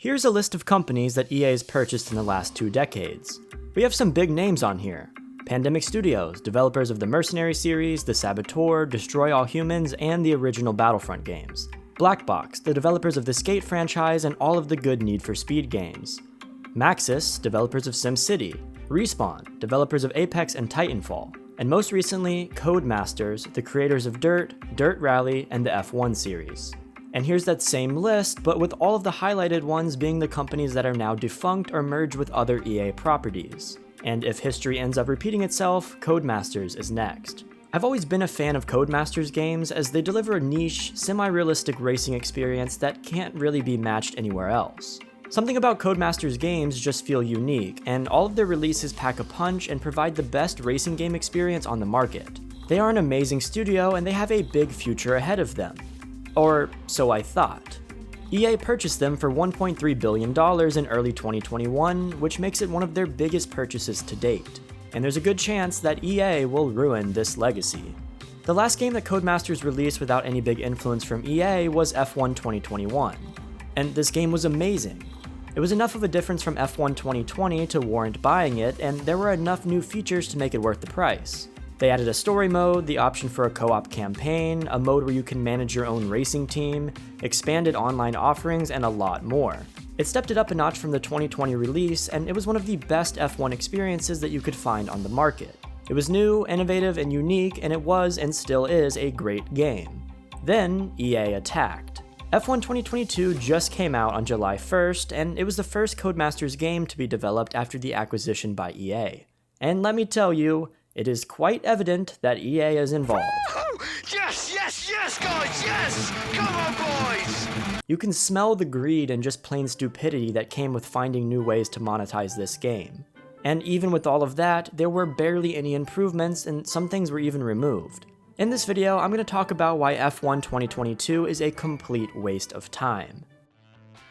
Here's a list of companies that EA has purchased in the last 2 decades. We have some big names on here. Pandemic Studios, developers of the Mercenary series, The Saboteur, Destroy All Humans, and the original Battlefront games. Black Box, the developers of the Skate franchise and all of the good Need for Speed games. Maxis, developers of SimCity. Respawn, developers of Apex and Titanfall. And most recently, Codemasters, the creators of Dirt, Dirt Rally, and the F1 series. And here's that same list, but with all of the highlighted ones being the companies that are now defunct or merged with other EA properties. And if history ends up repeating itself, Codemasters is next. I've always been a fan of Codemasters games as they deliver a niche, semi-realistic racing experience that can't really be matched anywhere else. Something about Codemasters games just feel unique, and all of their releases pack a punch and provide the best racing game experience on the market. They are an amazing studio and they have a big future ahead of them. Or so I thought. EA purchased them for $1.3 billion in early 2021, which makes it one of their biggest purchases to date. And there's a good chance that EA will ruin this legacy. The last game that Codemasters released without any big influence from EA was F1 2021. And this game was amazing. It was enough of a difference from F1 2020 to warrant buying it, and there were enough new features to make it worth the price. They added a story mode, the option for a co-op campaign, a mode where you can manage your own racing team, expanded online offerings, and a lot more. It stepped it up a notch from the 2020 release, and it was one of the best F1 experiences that you could find on the market. It was new, innovative, and unique, and it was and still is a great game. Then EA attacked. F1 2022 just came out on July 1st, and it was the first Codemasters game to be developed after the acquisition by EA. And let me tell you, it is quite evident that EA is involved. Yes, guys, yes! Come on, boys! You can smell the greed and just plain stupidity that came with finding new ways to monetize this game. And even with all of that, there were barely any improvements and some things were even removed. In this video, I'm going to talk about why F1 2022 is a complete waste of time.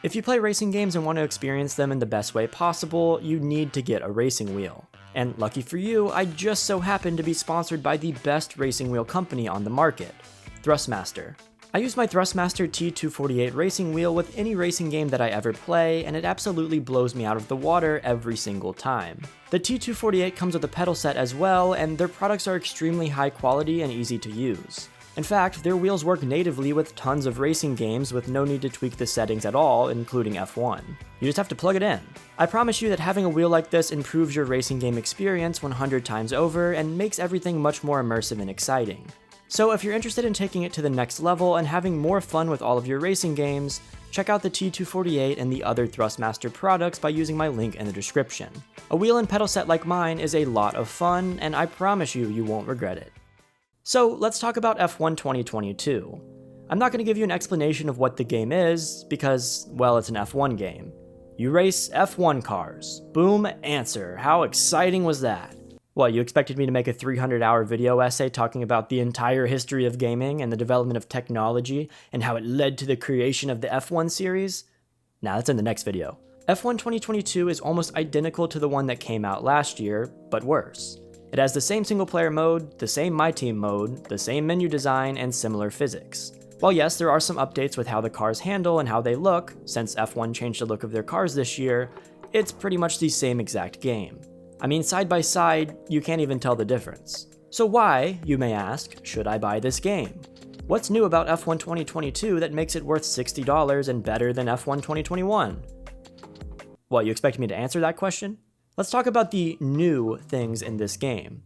If you play racing games and want to experience them in the best way possible, you need to get a racing wheel. And lucky for you, I just so happen to be sponsored by the best racing wheel company on the market, Thrustmaster. I use my Thrustmaster T248 racing wheel with any racing game that I ever play, and it absolutely blows me out of the water every single time. The T248 comes with a pedal set as well, and their products are extremely high quality and easy to use. In fact, their wheels work natively with tons of racing games with no need to tweak the settings at all, including F1. You just have to plug it in. I promise you that having a wheel like this improves your racing game experience 100 times over and makes everything much more immersive and exciting. So if you're interested in taking it to the next level and having more fun with all of your racing games, check out the T248 and the other Thrustmaster products by using my link in the description. A wheel and pedal set like mine is a lot of fun, and I promise you won't regret it. So let's talk about F1 2022. I'm not going to give you an explanation of what the game is, because, well, it's an F1 game. You race F1 cars. Boom, answer. How exciting was that? What, you expected me to make a 300-hour video essay talking about the entire history of gaming and the development of technology and how it led to the creation of the F1 series? Nah, that's in the next video. F1 2022 is almost identical to the one that came out last year, but worse. It has the same single-player mode, the same My Team mode, the same menu design, and similar physics. While yes, there are some updates with how the cars handle and how they look, since F1 changed the look of their cars this year, it's pretty much the same exact game. I mean, side by side, you can't even tell the difference. So why, you may ask, should I buy this game? What's new about F1 2022 that makes it worth $60 and better than F1 2021? What, you expect me to answer that question? Let's talk about the new things in this game.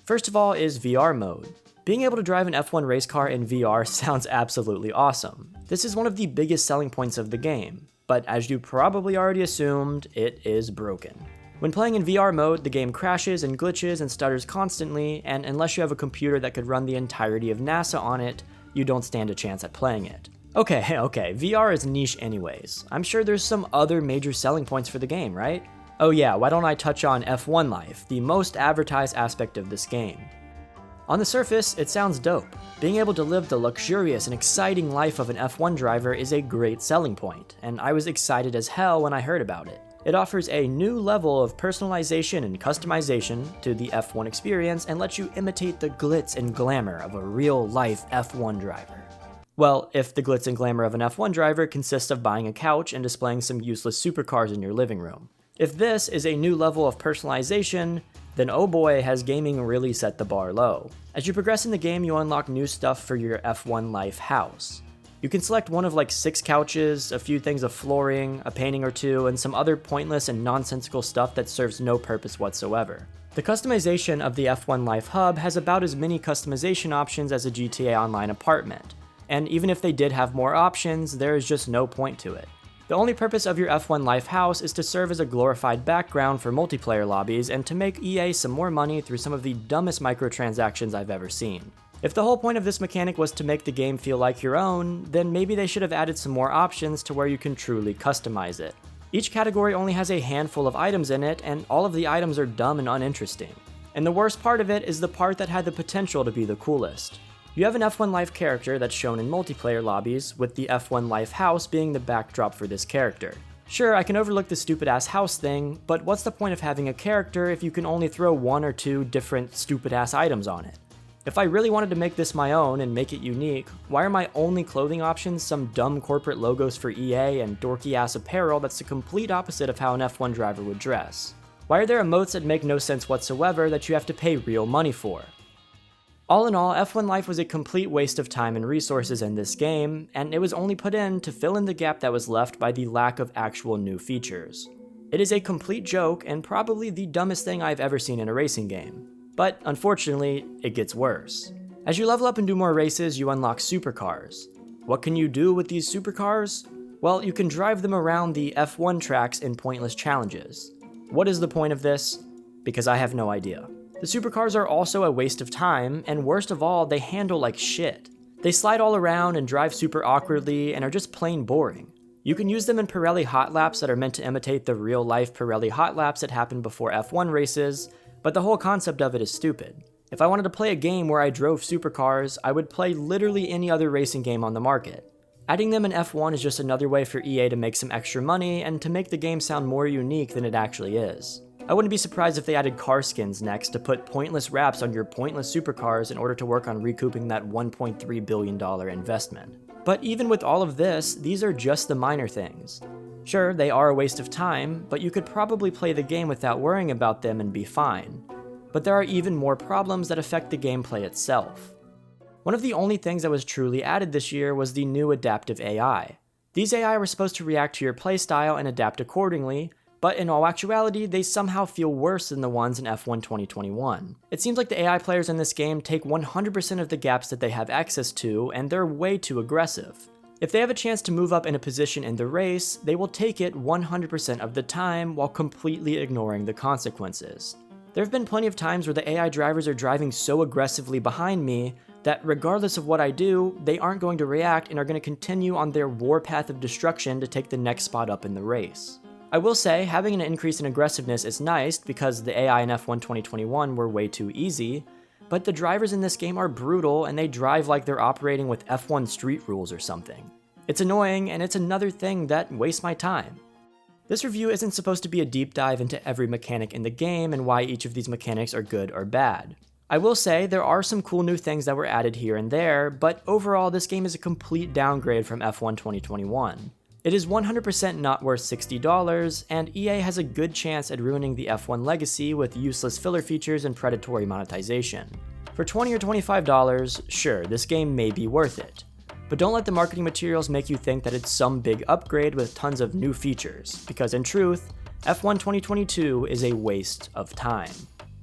First of all is VR mode. Being able to drive an F1 race car in VR sounds absolutely awesome. This is one of the biggest selling points of the game, but as you probably already assumed, it is broken. When playing in VR mode, the game crashes and glitches and stutters constantly, and unless you have a computer that could run the entirety of NASA on it, you don't stand a chance at playing it. Okay, VR is niche anyways. I'm sure there's some other major selling points for the game, right? Oh yeah, why don't I touch on F1 Life, the most advertised aspect of this game. On the surface, it sounds dope. Being able to live the luxurious and exciting life of an F1 driver is a great selling point, and I was excited as hell when I heard about it. It offers a new level of personalization and customization to the F1 experience and lets you imitate the glitz and glamour of a real-life F1 driver. Well, if the glitz and glamour of an F1 driver consists of buying a couch and displaying some useless supercars in your living room. If this is a new level of personalization, then oh boy has gaming really set the bar low. As you progress in the game, you unlock new stuff for your F1 Life house. You can select one of like 6 couches, a few things of flooring, a painting or two, and some other pointless and nonsensical stuff that serves no purpose whatsoever. The customization of the F1 Life hub has about as many customization options as a GTA Online apartment, and even if they did have more options, there is just no point to it. The only purpose of your F1 Life house is to serve as a glorified background for multiplayer lobbies and to make EA some more money through some of the dumbest microtransactions I've ever seen. If the whole point of this mechanic was to make the game feel like your own, then maybe they should have added some more options to where you can truly customize it. Each category only has a handful of items in it, and all of the items are dumb and uninteresting. And the worst part of it is the part that had the potential to be the coolest. You have an F1 Life character that's shown in multiplayer lobbies, with the F1 Life house being the backdrop for this character. Sure, I can overlook the stupid ass house thing, but what's the point of having a character if you can only throw 1 or 2 different stupid ass items on it? If I really wanted to make this my own and make it unique, why are my only clothing options some dumb corporate logos for EA and dorky ass apparel that's the complete opposite of how an F1 driver would dress? Why are there emotes that make no sense whatsoever that you have to pay real money for? All in all, F1 Life was a complete waste of time and resources in this game, and it was only put in to fill in the gap that was left by the lack of actual new features. It is a complete joke and probably the dumbest thing I've ever seen in a racing game. But unfortunately, it gets worse. As you level up and do more races, you unlock supercars. What can you do with these supercars? Well, you can drive them around the F1 tracks in pointless challenges. What is the point of this? Because I have no idea. The supercars are also a waste of time, and worst of all, they handle like shit. They slide all around and drive super awkwardly and are just plain boring. You can use them in Pirelli hot laps that are meant to imitate the real-life Pirelli hot laps that happened before F1 races, but the whole concept of it is stupid. If I wanted to play a game where I drove supercars, I would play literally any other racing game on the market. Adding them in F1 is just another way for EA to make some extra money and to make the game sound more unique than it actually is. I wouldn't be surprised if they added car skins next to put pointless wraps on your pointless supercars in order to work on recouping that $1.3 billion investment. But even with all of this, these are just the minor things. Sure, they are a waste of time, but you could probably play the game without worrying about them and be fine. But there are even more problems that affect the gameplay itself. One of the only things that was truly added this year was the new adaptive AI. These AI were supposed to react to your playstyle and adapt accordingly, but in all actuality, they somehow feel worse than the ones in F1 2021. It seems like the AI players in this game take 100% of the gaps that they have access to, and they're way too aggressive. If they have a chance to move up in a position in the race, they will take it 100% of the time while completely ignoring the consequences. There have been plenty of times where the AI drivers are driving so aggressively behind me that regardless of what I do, they aren't going to react and are going to continue on their warpath of destruction to take the next spot up in the race. I will say, having an increase in aggressiveness is nice because the AI in F1 2021 were way too easy, but the drivers in this game are brutal and they drive like they're operating with F1 street rules or something. It's annoying, and it's another thing that wastes my time. This review isn't supposed to be a deep dive into every mechanic in the game and why each of these mechanics are good or bad. I will say there are some cool new things that were added here and there, but overall this game is a complete downgrade from F1 2021. It is 100% not worth $60, and EA has a good chance at ruining the F1 legacy with useless filler features and predatory monetization. For $20 or $25, sure, this game may be worth it. But don't let the marketing materials make you think that it's some big upgrade with tons of new features, because in truth, F1 2022 is a waste of time.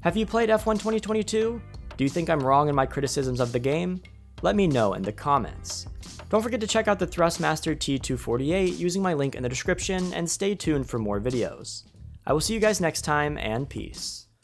Have you played F1 2022? Do you think I'm wrong in my criticisms of the game? Let me know in the comments. Don't forget to check out the Thrustmaster T248 using my link in the description, and stay tuned for more videos. I will see you guys next time, and peace.